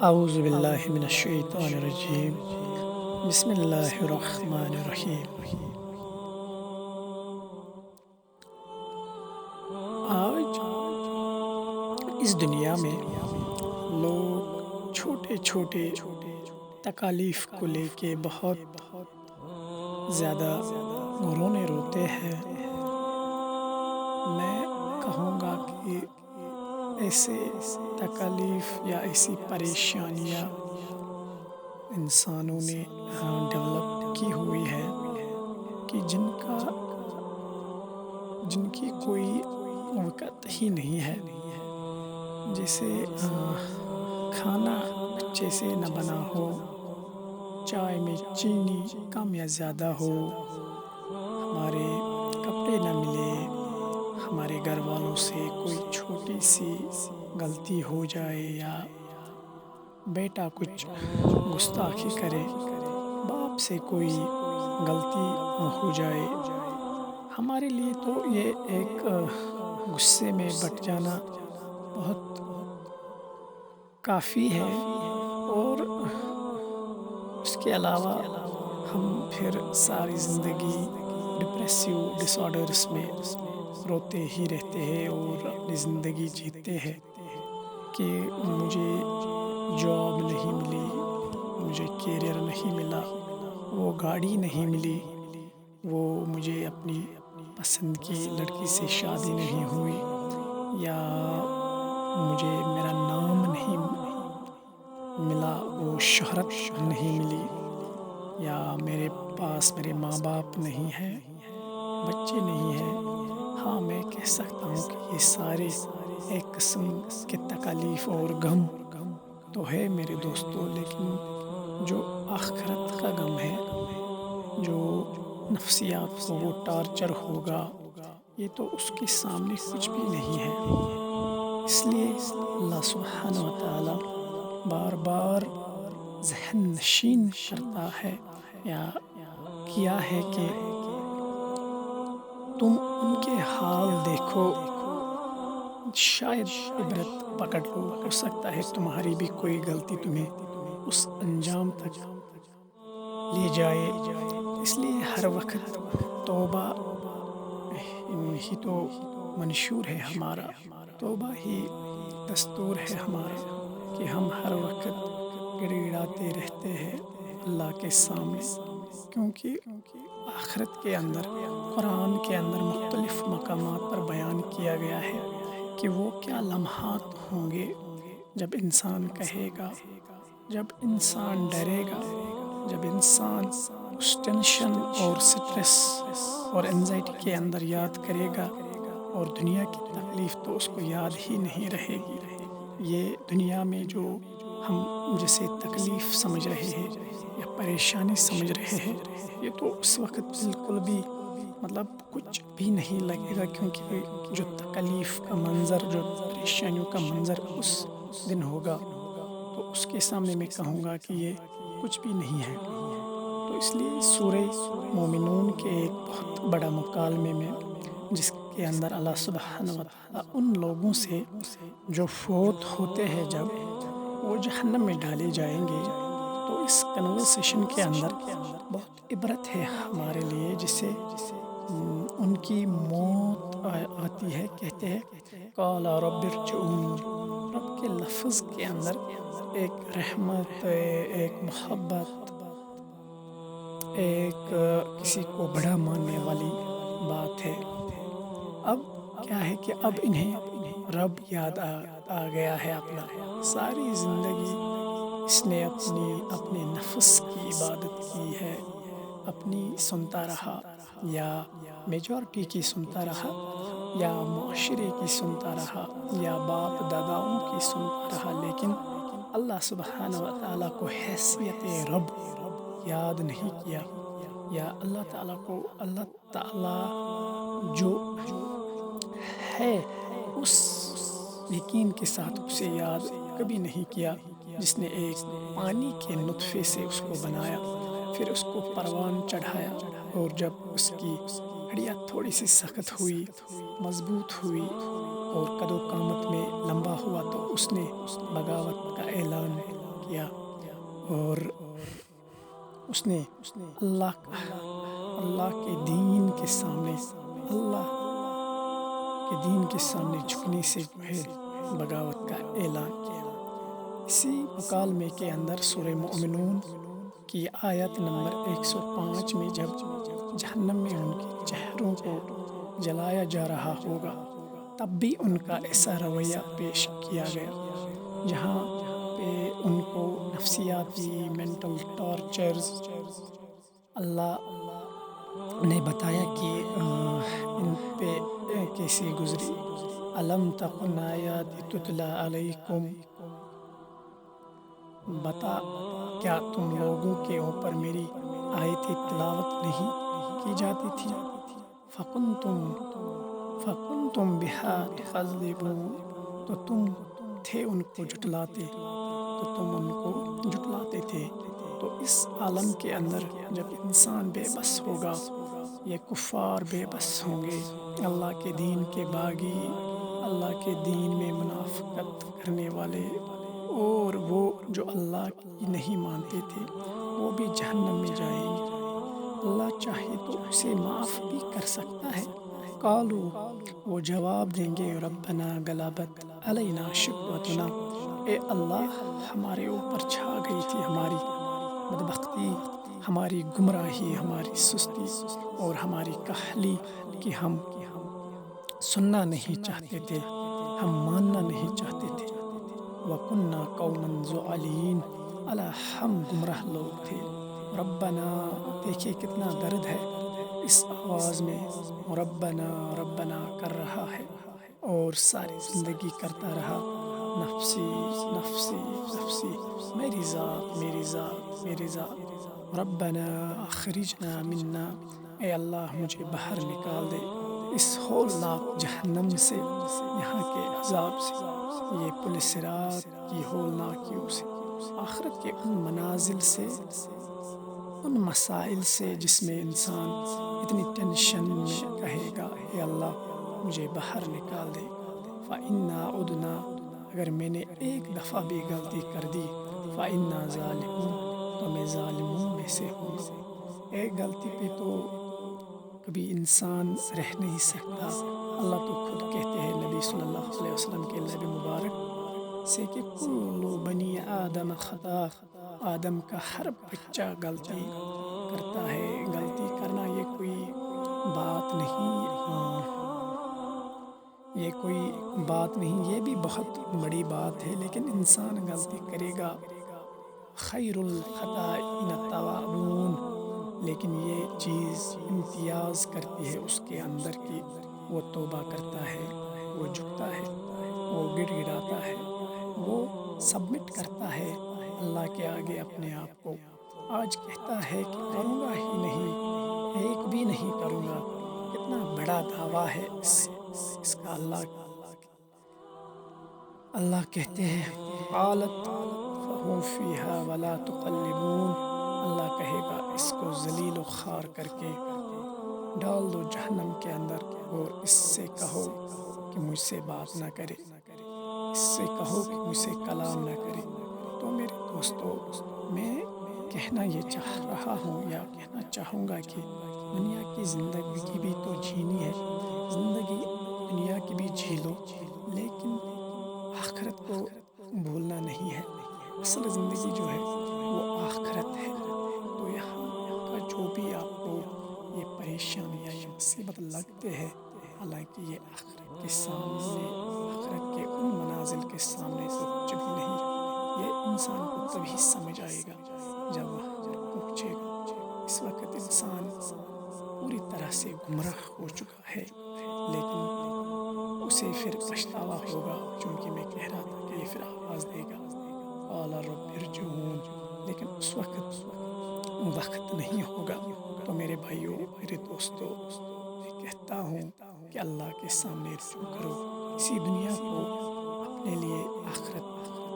اعوذ باللہ من الشیطان الرجیم بسم اللہ الرحمن الرحیم۔ آج اس دنیا میں لوگ چھوٹے چھوٹے تکالیف کو لے کے بہت زیادہ رونے روتے ہیں۔ میں کہوں گا کہ ایسے تکالیف یا ایسی پریشانیاں انسانوں نے ڈیولپ کی ہوئی ہے کہ جن کی کوئی وقت ہی نہیں ہے۔ جیسے کھانا اچھے سے نہ بنا ہو، چائے میں چینی کم یا زیادہ ہو، ہمارے کپڑے نہ ملے، ہمارے گھر والوں سے کوئی چھوٹی سی غلطی ہو جائے، یا بیٹا کچھ گستاخی کرے، باپ سے کوئی غلطی ہو جائے، ہمارے لیے تو یہ ایک غصے میں بٹ جانا بہت کافی ہے۔ اور اس کے علاوہ ہم پھر ساری زندگی ڈپریسیو ڈس آرڈرس میں روتے ہی رہتے ہیں اور اپنی زندگی جیتے ہیں کہ مجھے جاب نہیں ملی، مجھے کیریئر نہیں ملا، وہ گاڑی نہیں ملی، وہ مجھے اپنی پسند کی لڑکی سے شادی نہیں ہوئی، یا مجھے میرا نام نہیں ملا، وہ شہرت نہیں ملی، یا میرے پاس میرے ماں باپ نہیں ہیں، بچے نہیں ہیں۔ ہاں، میں کہہ سکتا ہوں کہ یہ سارے ایک قسم کے تکالیف اور غم تو ہے میرے دوستو، لیکن جو آخرت کا غم ہے، جو نفسیات کو وہ ٹارچر ہوگا، یہ تو اس کے سامنے کچھ بھی نہیں ہے۔ اس لیے اللہ سبحانہ و تعالی بار بار ذہن نشین کرتا ہے یا کیا ہے کہ تم ان کے حال دیکھو، شاید عبرت پکڑ لو، ہو سکتا ہے تمہاری بھی کوئی غلطی تمہیں اس انجام تک لے جائے۔ اس لیے ہر وقت توبہ ہی تو منشور ہے ہمارا، توبہ ہی دستور ہے ہمارا کہ ہم ہر وقت گڑگڑاتے رہتے ہیں اللہ کے سامنے، کیونکہ آخرت کے اندر، قرآن کے اندر مختلف مقامات پر بیان کیا گیا ہے کہ وہ کیا لمحات ہوں گے جب انسان کہے گا، جب انسان ڈرے گا، جب انسان اس ٹینشن اور سٹریس اور انزائٹی کے اندر یاد کرے گا، اور دنیا کی تکلیف تو اس کو یاد ہی نہیں رہے گی۔ یہ دنیا میں جو ہم جسے تکلیف سمجھ رہے ہیں یا پریشانی سمجھ رہے ہیں، یہ تو اس وقت بالکل بھی کچھ بھی نہیں لگے گا، کیونکہ جو تکلیف کا منظر، جو پریشانیوں کا منظر اس دن ہوگا، تو اس کے سامنے میں کہوں گا کہ یہ کچھ بھی نہیں ہے۔ تو اس لیے سورہ مومنون کے ایک بہت بڑا مکالمے میں، جس کے اندر اللہ سبحانہ و تعالیٰ ان لوگوں سے جو فوت ہوتے ہیں جب وہ جہنم میں ڈالے جائیں گے، تو اس کنورسیشن کے اندر بہت عبرت ہے ہمارے لیے، جسے ان کی موت آتی ہے، کہتے ہیں قال رب ارجعون۔ رب کے لفظ کے اندر ایک رحمت، ایک محبت، ایک کسی کو بڑا ماننے والی بات ہے۔ اب کیا ہے کہ اب انہیں رب یاد آ گیا ہے اپنا۔ ساری زندگی اس نے اپنے نفس کی عبادت کی ہے، اپنی سنتا رہا، یا میجورٹی کی سنتا رہا، یا معاشرے کی سنتا رہا، یا باپ داداؤں کی سنتا رہا، لیکن اللہ سبحانہ و تعالیٰ کو حیثیت رب یاد نہیں کیا، یا اللہ تعالیٰ جو ہے اس یقین کے ساتھ اسے یاد کبھی نہیں کیا، جس نے ایک پانی کے نطفے سے اس کو بنایا، پھر اس کو پروان چڑھایا، اور جب اس کی ہڈیاں تھوڑی سی سخت ہوئی، مضبوط ہوئی، اور قد و قامت میں لمبا ہوا، تو اس نے بغاوت کا اعلان کیا اور اس نے اللہ کے دین کے سامنے جھکنے سے جو ہے بغاوت کا اعلان کیا۔ اسی مکالمے کے اندر سورہ مومنون کی آیت نمبر 105 میں جب جہنم میں ان کے چہروں کو جلایا جا رہا ہوگا تب بھی ان کا ایسا رویہ پیش کیا گیا جہاں پہ ان کو نفسیاتی مینٹل ٹارچرز اللہ نے بتایا کہ ان پہ کیسے گزری۔ الم تکن آیاتی تتلی علیکم، بتا کیا تم لوگوں کے اوپر میری آیتیں تلاوت نہیں کی جاتی تھی؟ فکنتم بہا تکذبون، تو تم تھے ان کو جھٹلاتے، تھے۔ تو اس عالم کے اندر جب انسان بے بس ہوگا، یہ کفار بے بس ہوں گے، اللہ کے دین کے باغی، اللہ کے دین میں منافقت کرنے والے، اور وہ جو اللہ کی نہیں مانتے تھے وہ بھی جہنم میں جائیں گے۔ اللہ چاہے تو اسے معاف بھی کر سکتا ہے۔ قالو، وہ جواب دیں گے، ربنا غلبت علینا شقوتنا، اے اللہ ہمارے اوپر چھا گئی تھی ہماری بدبختی، ہماری گمراہی، ہماری سستی اور ہماری کاہلی کہ ہم سننا نہیں چاہتے تھے، ہم ماننا نہیں چاہتے تھے۔ وَكُنَّا قَوْمًا ظَالِمِينَ، اللہ ہم گمراہ لوگ تھے۔ ربنا، دیکھیے کتنا درد ہے اس آواز میں، ربنا ربنا کر رہا ہے اور ساری زندگی کرتا رہا، نفسی نفسی نفسی، میری ذات میری ذات میری ذات۔ ربنا اخرجنا منا، اے اللہ مجھے باہر نکال دے اس ہولناک جہنم سے، یہاں کے عذاب سے، یہ پل صراط کی ہولناکیوں سے، آخرت کے ان منازل سے، ان مسائل سے جس میں انسان اتنی ٹینشن میں کہے گا اے اللہ مجھے باہر نکال دے۔ فَإِنَّا عُدْنَا، اگر میں نے ایک دفعہ بھی غلطی کر دی، فَإِنَّا ظَالِمُونَ، تو میں ظالموں میں سے ہوں گا۔ ایک غلطی پہ تو کبھی انسان رہ نہیں سکتا۔ اللہ تو خود کہتے ہیں نبی صلی اللہ علیہ وسلم کے لب مبارک سے کہ کل بنی آدم خطا، آدم کا ہر بچہ غلطی کرتا ہے۔ غلطی کرنا یہ کوئی بات نہیں، یہ بھی بہت بڑی بات ہے، لیکن انسان غلطی کرے گا۔ خیر الخطائین التوابون، لیکن یہ چیز امتیاز کرتی ہے اس کے اندر کی وہ توبہ کرتا ہے، وہ جھکتا ہے، وہ گڑ گڑاتا ہے، وہ سبمٹ کرتا ہے اللہ کے آگے اپنے آپ کو۔ آج کہتا ہے کہ کروں گا ہی نہیں، ایک بھی نہیں کروں گا، کتنا بڑا دعویٰ ہے اس کا۔ اللہ کہتے ہیں قالت فہم فیہا ولا تکلمون، اللہ کہے گا اس کو ذلیل و خوار کر کے ڈال دو جہنم کے اندر، اور اس سے کہو کہ مجھ سے بات نہ کرے، اس سے کہو کہ مجھ سے کلام نہ کرے۔ تو میرے دوستو، میں کہنا یہ چاہ رہا ہوں یا کہنا چاہوں گا کہ دنیا کی زندگی بھی تو جینی ہے، زندگی دنیا کی بھی جی لو، لیکن آخرت کو بھولنا نہیں ہے۔ اصل زندگی جو ہے وہ آخرت ہے۔ تو یہاں کا جو بھی آپ کو یہ پریشانیاں یا مصیبت لگتے ہیں، حالانکہ یہ آخرت کے سامنے، آخرت کے ان منازل کے سامنے تو کچھ بھی نہیں۔ یہ انسان کو تبھی سمجھ آئے گا جب وہاں پر پہنچے گا۔ اس وقت انسان پوری طرح سے گمراہ ہو چکا ہے، لیکن اسے پھر پچھتاوا ہوگا، چونکہ میں کہہ رہا تھا کہ یہ پھر آواز دے گا قال رب ارجعون، لیکن اس وقت نہیں ہوگا۔ تو میرے بھائیوں، میرے دوستوں، میں کہتا ہوں کہ اللہ کے سامنے رجوع کرو، اسی دنیا کو اپنے لیے آخرت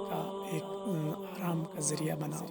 کا ایک آرام کا ذریعہ بناؤ۔